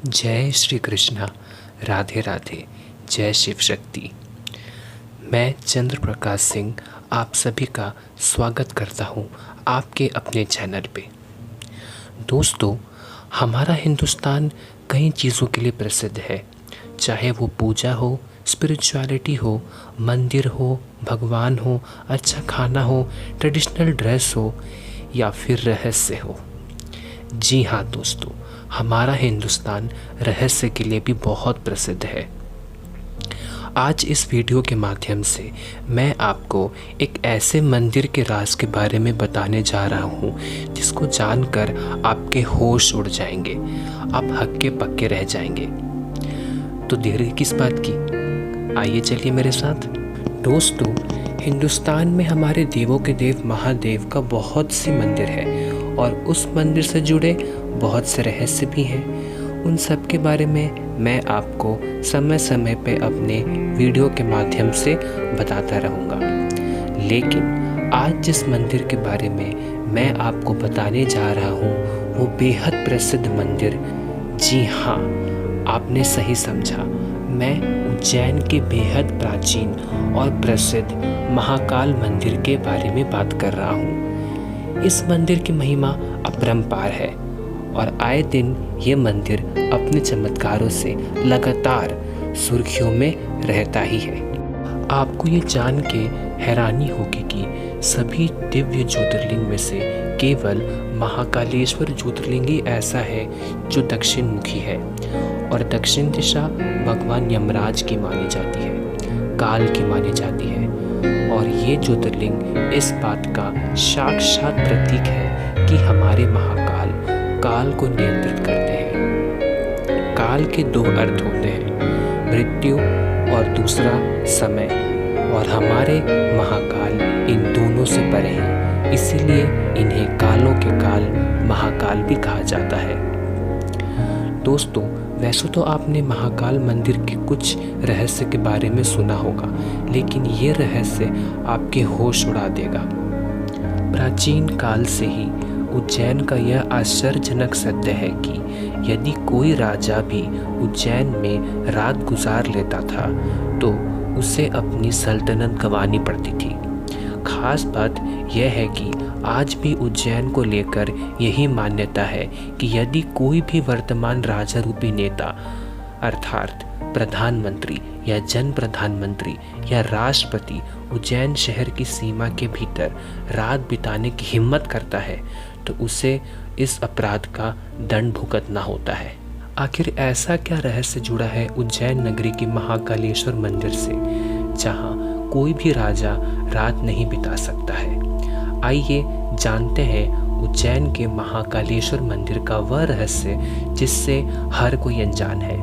जय श्री कृष्णा। राधे राधे। जय शिव शक्ति। मैं चंद्र प्रकाश सिंह आप सभी का स्वागत करता हूं आपके अपने चैनल पे। दोस्तों, हमारा हिंदुस्तान कई चीज़ों के लिए प्रसिद्ध है, चाहे वो पूजा हो, स्पिरिचुअलिटी हो, मंदिर हो, भगवान हो, अच्छा खाना हो, ट्रेडिशनल ड्रेस हो या फिर रहस्य हो। जी हाँ दोस्तों, हमारा हिंदुस्तान रहस्य के लिए भी बहुत प्रसिद्ध है। आज इस वीडियो के माध्यम से मैं आपको एक ऐसे मंदिर के राज के बारे में बताने जा रहा हूँ जिसको जानकर आपके होश उड़ जाएंगे, आप हक्के पक्के रह जाएंगे। तो देर किस बात की, आइए चलिए मेरे साथ। दोस्तों, हिंदुस्तान में हमारे देवों के देव महादेव का बहुत सी मंदिर है और उस मंदिर से जुड़े बहुत से रहस्य भी हैं। उन सब के बारे में मैं आपको समय समय पे अपने वीडियो के माध्यम से बताता रहूँगा। लेकिन आज जिस मंदिर के बारे में मैं आपको बताने जा रहा हूँ वो बेहद प्रसिद्ध मंदिर, जी हाँ, आपने सही समझा, मैं उज्जैन के बेहद प्राचीन और प्रसिद्ध महाकाल मंदिर के बारे में बात कर रहा हूँ। इस मंदिर की महिमा अपरंपार है और आए दिन ये मंदिर अपने चमत्कारों से लगातार सुर्खियों में रहता ही है। आपको ये जान के हैरानी होगी कि सभी दिव्य ज्योतिर्लिंग में से केवल महाकालेश्वर ज्योतिर्लिंग ही ऐसा है जो दक्षिण मुखी है और दक्षिण दिशा भगवान यमराज की मानी जाती है, काल की मानी जाती है। और ये ज्योतिर्लिंग इस बात का साक्षात प्रतीक है कि हमारे महाकाल काल को नियंत्रित करते हैं। काल के दो अर्थ होते हैं, मृत्यु और दूसरा समय, और हमारे महाकाल इन दोनों से परे हैं, इसीलिए इन्हें कालों के काल महाकाल भी कहा जाता है। दोस्तों, वैसे तो आपने महाकाल मंदिर के कुछ रहस्य के बारे में सुना होगा, लेकिन ये रहस्य आपके होश उड़ा देगा। प्राचीन काल से ही उज्जैन का यह आश्चर्यजनक सत्य है कि यदि कोई राजा भी उज्जैन में रात गुजार लेता था तो उसे अपनी सल्तनत गंवानी पड़ती थी। खास बात यह है कि आज भी उज्जैन को लेकर यही मान्यता है कि यदि कोई भी वर्तमान राजा रूपी नेता अर्थात प्रधानमंत्री या जन प्रधानमंत्री या राष्ट्रपति उज्जैन शहर की सीमा के भीतर रात बिताने की हिम्मत करता है तो उसे इस अपराध का दंड भुगतना होता है। आखिर ऐसा क्या रहस्य जुड़ा है उज्जैन नगरी के महाकालेश्वर मंदिर से जहाँ कोई भी राजा रात नहीं बिता सकता है? आइए जानते हैं उज्जैन के महाकालेश्वर मंदिर का वह रहस्य जिससे हर कोई अनजान है।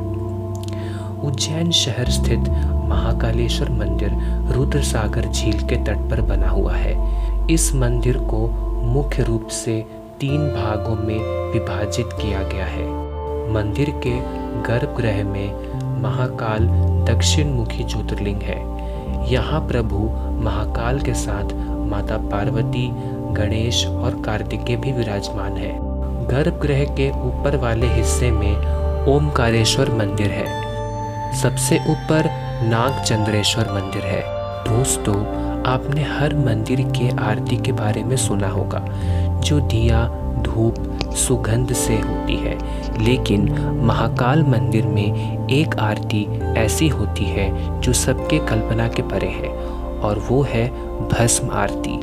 उज्जैन शहर स्थित महाकालेश्वर मंदिर रुद्रसागर झील के तट पर बना हुआ है। इस मंदिर को मुख्य रूप से 3 भागों में विभाजित किया गया है। मंदिर के गर्भगृह में महाकाल दक्षिण मुखी ज्योतिर्लिंग है। यहाँ प्रभु महाकाल के साथ माता पार्वती, गणेश और कार्तिकेय भी विराजमान है। गर्भगृह के ऊपर वाले हिस्से में ओमकारेश्वर मंदिर है। सबसे ऊपर नागचंद्रेश्वर मंदिर है। दोस्तों, आपने हर मंदिर के आरती के बारे में सुना होगा जो दिया, धूप, सुगंध से होती है, लेकिन महाकाल मंदिर में एक आरती ऐसी होती है जो सबके कल्पना के परे है और वो है भस्म आरती।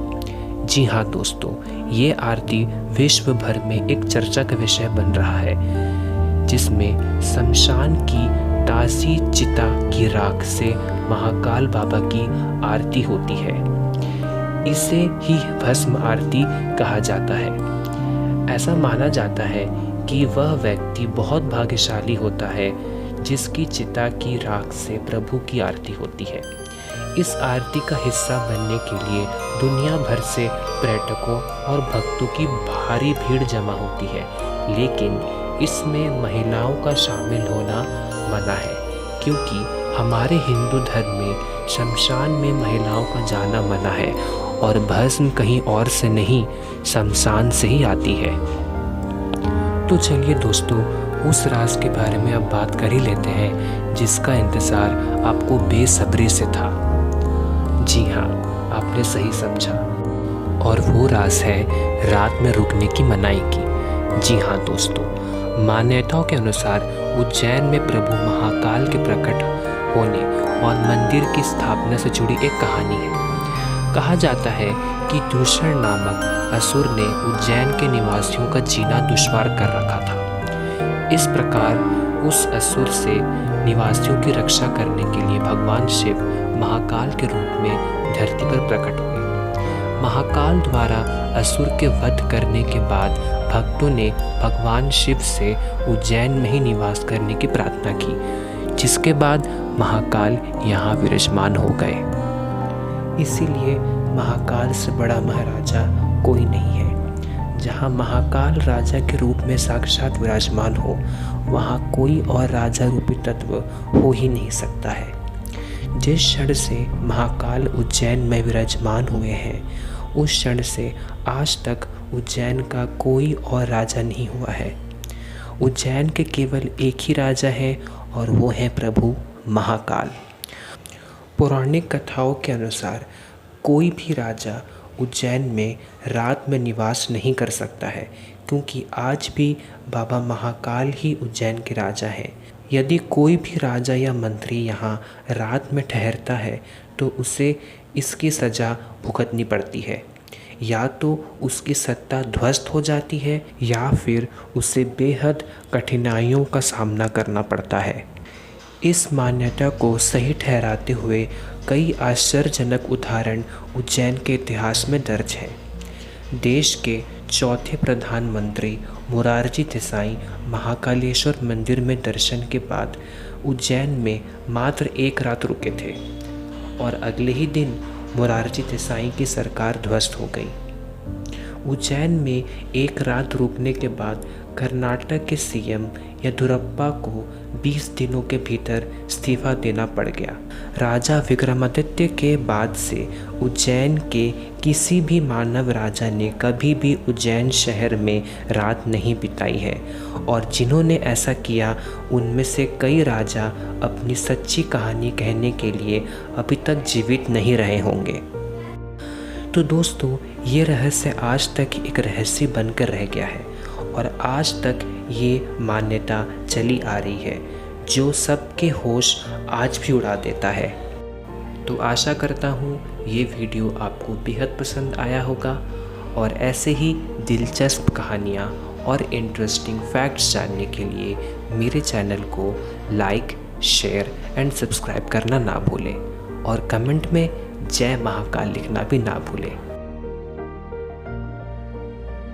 जी हाँ दोस्तों, ये आरती विश्व भर में एक चर्चा का विषय बन रहा है, जिसमें शमशान की ताज़ी चिता की राख से महाकाल बाबा की आरती होती है। इसे ही भस्म आरती कहा जाता है। ऐसा माना जाता है कि वह व्यक्ति बहुत भाग्यशाली होता है जिसकी चिता की राख से प्रभु की आरती होती है। इस आरती का हिस्सा बनने के लिए दुनिया भर से पर्यटकों और भक्तों की भारी भीड़ जमा होती है, लेकिन इसमें महिलाओं का शामिल होना मना है, क्योंकि हमारे हिंदू धर्म में शमशान में महिलाओं का जाना मना है और भस्म कहीं और से नहीं, शमशान से ही आती है। तो चलिए दोस्तों, उस राज के बारे में अब बात कर ही लेते हैं जिसका इंतज़ार आपको बेसब्री से था। जी हाँ, आपने सही समझा, और वो राज है रात में रुकने की मनाही की। जी हाँ दोस्तों, मान्यताओं के अनुसार उज्जैन में प्रभु महाकाल के प्रकट होने और मंदिर की स्थापना से जुड़ी एक कहानी है। कहा जाता है कि दूषण नामक असुर ने उज्जैन के निवासियों का जीना दुश्वार कर रखा था। इस प्रकार उस असुर से निवासियों की रक्षा करने के लिए भगवान शिव महाकाल के रूप में धरती पर प्रकट हुए। महाकाल द्वारा असुर के वध करने के बाद भक्तों ने भगवान शिव से उज्जैन में ही निवास करने की प्रार्थना की, जिसके बाद महाकाल यहाँ विराजमान हो गए। इसीलिए महाकाल से बड़ा महाराजा कोई नहीं है। जहाँ महाकाल राजा के रूप में साक्षात विराजमान हो, वहाँ कोई और राजा रूपी तत्व हो ही नहीं सकता है। जिस क्षण से महाकाल उज्जैन में विराजमान हुए हैं, उस क्षण से आज तक उज्जैन का कोई और राजा नहीं हुआ है। उज्जैन के केवल एक ही राजा है और वो है प्रभु महाकाल। पौराणिक कथाओं के अनुसार कोई भी राजा उज्जैन में रात में निवास नहीं कर सकता है, क्योंकि आज भी बाबा महाकाल ही उज्जैन के राजा हैं। यदि कोई भी राजा या मंत्री यहाँ रात में ठहरता है तो उसे इसकी सज़ा भुगतनी पड़ती है। या तो उसकी सत्ता ध्वस्त हो जाती है या फिर उसे बेहद कठिनाइयों का सामना करना पड़ता है। इस मान्यता को सही ठहराते हुए कई आश्चर्यजनक उदाहरण उज्जैन के इतिहास में दर्ज हैं। देश के चौथे प्रधानमंत्री मोरारजी देसाई महाकालेश्वर मंदिर में दर्शन के बाद उज्जैन में मात्र एक रात रुके थे और अगले ही दिन मोरारजी देसाई की सरकार ध्वस्त हो गई। उज्जैन में एक रात रुकने के बाद कर्नाटक के सीएम येदियुरप्पा को 20 दिनों के भीतर इस्तीफा देना पड़ गया। राजा विक्रमादित्य के बाद से उज्जैन के किसी भी मानव राजा ने कभी भी उज्जैन शहर में रात नहीं बिताई है, और जिन्होंने ऐसा किया उनमें से कई राजा अपनी सच्ची कहानी कहने के लिए अभी तक जीवित नहीं रहे होंगे। तो दोस्तों, ये रहस्य आज तक एक रहस्य बनकर रह गया है और आज तक ये मान्यता चली आ रही है, जो सबके होश आज भी उड़ा देता है। तो आशा करता हूँ ये वीडियो आपको बेहद पसंद आया होगा, और ऐसे ही दिलचस्प कहानियाँ और इंटरेस्टिंग फैक्ट्स जानने के लिए मेरे चैनल को लाइक, शेयर एंड सब्सक्राइब करना ना भूलें, और कमेंट में जय महाकाल लिखना भी ना भूलें।